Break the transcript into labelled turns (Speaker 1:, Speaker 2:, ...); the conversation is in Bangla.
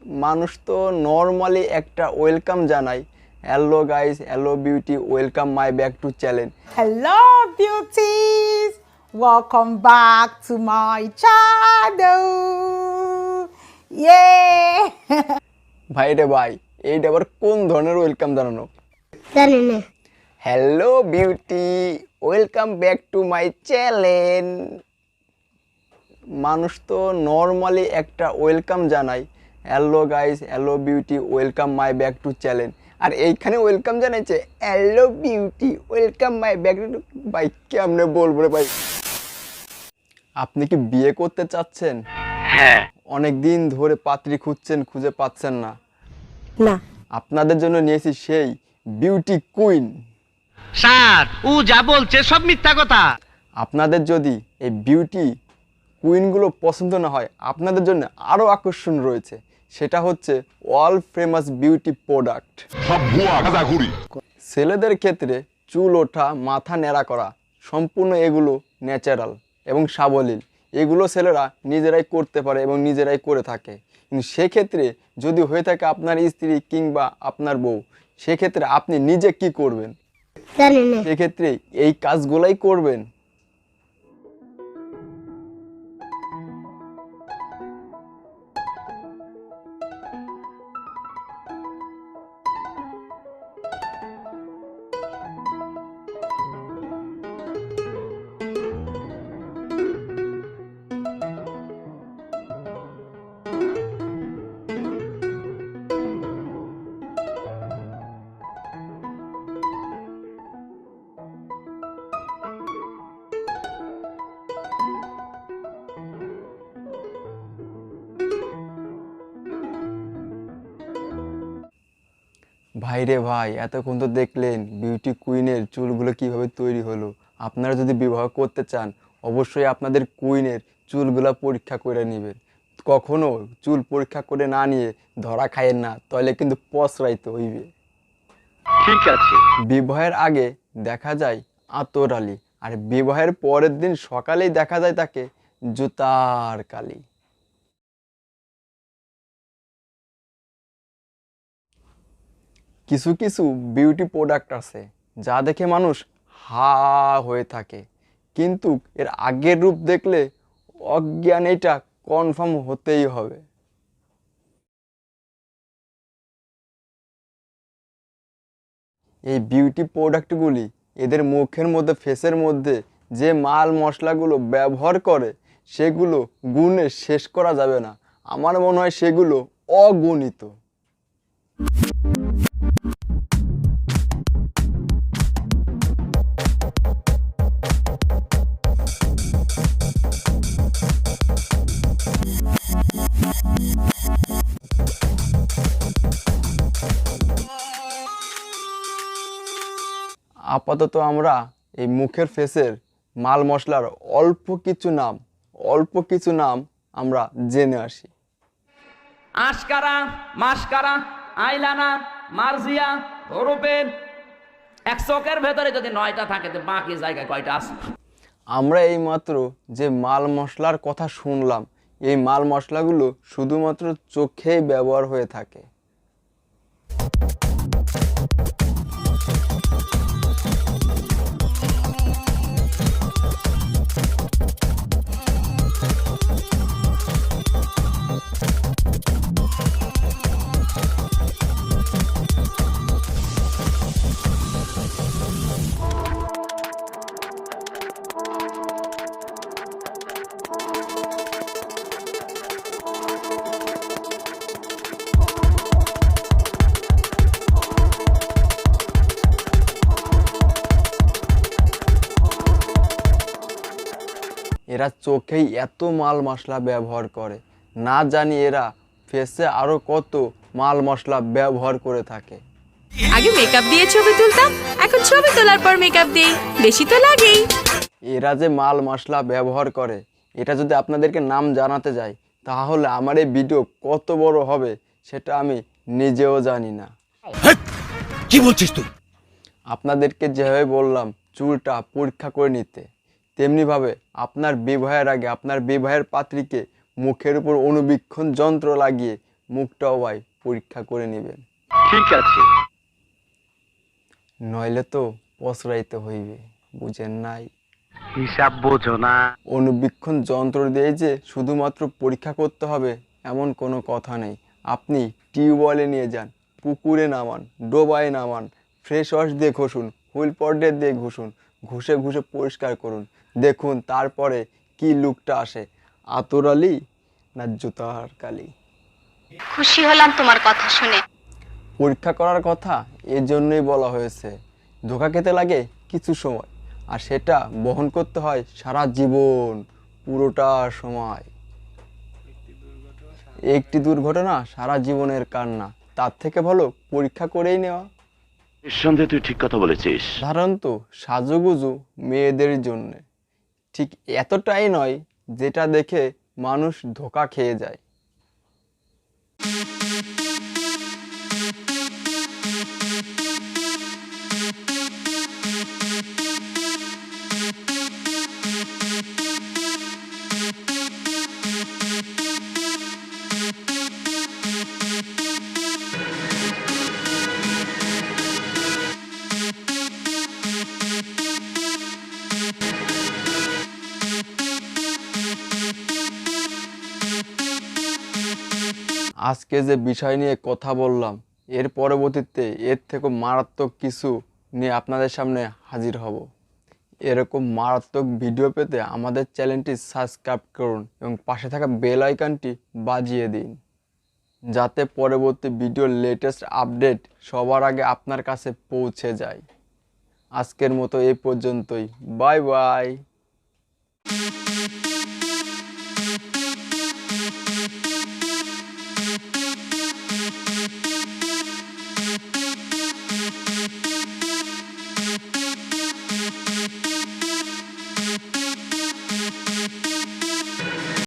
Speaker 1: মানুষ তো নর্মালি একটা ওয়েলকাম জানাই, hello guys, hello beauty, welcome my back to channel.
Speaker 2: Hello beauties, welcome back to my channel. Yay!
Speaker 1: ভাই রে ভাই, এইটা আবার কোন ধরনের ওয়েলকাম জানানো?
Speaker 3: জানি না।
Speaker 1: Hello beauty, welcome back to my channel. মানুষ তো নর্মালি একটা ওয়েলকাম জানাই, hello guys, hello beauty, welcome my back to channel. আর এইখানে ওয়েলকাম জানাইছে hello beauty, welcome my back to. ভাই কেমনে বলবো রে ভাই? আপনি কি বিয়ে করতে চাচ্ছেন?
Speaker 3: হ্যাঁ।
Speaker 1: অনেক দিন ধরে পাত্রী খুঁজছেন, খুঁজে পাচ্ছেন না।
Speaker 3: না।
Speaker 1: আপনাদের জন্য নিয়েছি সেই বিউটি কুইন।
Speaker 4: স্যার ও যা বলছে সব মিথ্যা কথা।
Speaker 1: আপনাদের যদি এই বিউটি কুইনগুলো পছন্দ না হয়, আপনাদের জন্য আরও আকর্ষণ রয়েছে। সেটা হচ্ছে ওয়ার্ল্ড ফেমাস বিউটি প্রোডাক্ট। ছেলেদের ক্ষেত্রে চুল ওঠা, মাথা ন্যাড়া করা, সম্পূর্ণ এগুলো ন্যাচারাল এবং সাবলীল। এগুলো ছেলেরা নিজেরাই করতে পারে এবং নিজেরাই করে থাকে। কিন্তু সেক্ষেত্রে যদি হয়ে থাকে আপনার স্ত্রী কিংবা আপনার বউ, সেক্ষেত্রে আপনি নিজে কি করবেন?
Speaker 3: জানি না।
Speaker 1: সেক্ষেত্রে এই কাজগুলাই করবেন। ভাই রে ভাই, এতক্ষণ তো দেখলেন বিউটি কুইনের চুলগুলো কিভাবে তৈরি হলো। আপনারা যদি বিবাহ করতে চান, অবশ্যই আপনাদের কুইনের চুলগুলো পরীক্ষা করে নেবেন। কখনো চুল পরীক্ষা করে না নিয়ে ধরা খায়েন না, তাহলে কিন্তু পচরাইতে হইবে।
Speaker 4: ঠিক আছে।
Speaker 1: বিবাহের আগে দেখা যায় আতরালি, আর বিবাহের পরের দিন সকালেই দেখা যায় তাকে জুতার কালি। কিছু কিছু বিউটি প্রোডাক্ট আছে যা দেখে মানুষ হা হয়ে থাকে, কিন্তু এর আগের রূপ দেখলে অজ্ঞান এটা কনফার্ম হতেই হবে। এই বিউটি প্রোডাক্টগুলি এদের মুখের মধ্যে, ফেসের মধ্যে যে মাল মশলাগুলো ব্যবহার করে, সেগুলো গুণে শেষ করা যাবে না। আমার মনে হয় সেগুলো অগণিত। আপাতত আমরা এই মুখের ফেসের মাল মশলার অল্প কিছু নাম আমরা জেনে আসি।
Speaker 5: আশকারা, মাসকারা, আইলানা, মার্জিয়া, ওরোপেন। এক চোখের ভেতরে যদি 9টা থাকে তো বাকি জায়গায় কয়টা আছে?
Speaker 1: আমরা এইমাত্র যে মাল মশলার কথা শুনলাম, এই মাল মশলাগুলো শুধুমাত্র চোখেই ব্যবহার হয়ে থাকে। এরা চোখেই এত মাল মশলা ব্যবহার করে, না জানি এরা ফেসে আরো কত মাল মশলা ব্যবহার করে থাকে।
Speaker 6: আগে মেকআপ দিয়ে ছবি তুলতাম, এখন ছবি তোলার পর মেকআপ দেই, বেশি তো লাগেই।
Speaker 1: এরা যে মাল মশলা ব্যবহার করে, এটা যদি আপনাদেরকে নাম জানাতে যাই, তাহলে আমার এই ভিডিও কত বড় হবে সেটা আমি নিজেও জানি না।
Speaker 4: কি বলছিস তুই?
Speaker 1: আপনাদেরকে যেভাবে বললাম চুলটা পরীক্ষা করে নিতে, তেমনিভাবে আপনার বিবাহের আগে আপনার বিবাহের পাত্রীকে মুখের উপর অনুবীক্ষণ যন্ত্র লাগিয়ে মুখটাও ভাই পরীক্ষা করে নেবেন,
Speaker 4: ঠিক আছে।
Speaker 1: নইলে তো পচরাইতে হইবে, বুঝেন নাই?
Speaker 4: হিসাব বোঝো না।
Speaker 1: অনুবীক্ষণ যন্ত্র দিয়ে যে শুধুমাত্র পরীক্ষা করতে হবে এমন কোনো কথা নেই। আপনি টিউবওয়েলে নিয়ে যান, পুকুরে নামান, ডোবায় নামান, ফ্রেশ ওয়াশ দিয়ে ঘষুন, হুইল পাউডার দিয়ে ঘষুন, ঘষে ঘষে পরিষ্কার করুন, দেখুন তারপরে কি লুকটা আসে, আতরালি না জুতার কালি।
Speaker 3: খুশি হলাম তোমার কথা শুনে।
Speaker 1: পরীক্ষা করার কথা এজন্যই বলা হয়েছে। ধোঁকা খেতে লাগে কিছু সময়, আর সেটা বহন করতে হয় সারা জীবন, পুরোটা সময়। একটি দুর্ঘটনা সারা জীবনের কান্না, তার থেকে ভালো পরীক্ষা করেই নেওয়া।
Speaker 7: নিঃসন্দেহে তুই ঠিক কথা বলেছিস।
Speaker 1: সাধারণত সাজুগুজু মেয়েদের জন্য, ঠিক এতটাই নয় যেটা দেখে মানুষ ধোঁকা খেয়ে যায়। আজকে যে বিষয় নিয়ে কথা বললাম, এর পরবর্তীতে এর থেকে মারাত্মক কিছু নিয়ে আপনাদের সামনে হাজির হব। এরকম মারাত্মক ভিডিও পেতে আমাদের চ্যানেলটি সাবস্ক্রাইব করুন এবং পাশে থাকা বেল আইকনটি বাজিয়ে দিন, যাতে পরবর্তী ভিডিওর লেটেস্ট আপডেট সবার আগে আপনার কাছে পৌঁছে যায়। আজকের মতো এই পর্যন্তই, বাই বাই।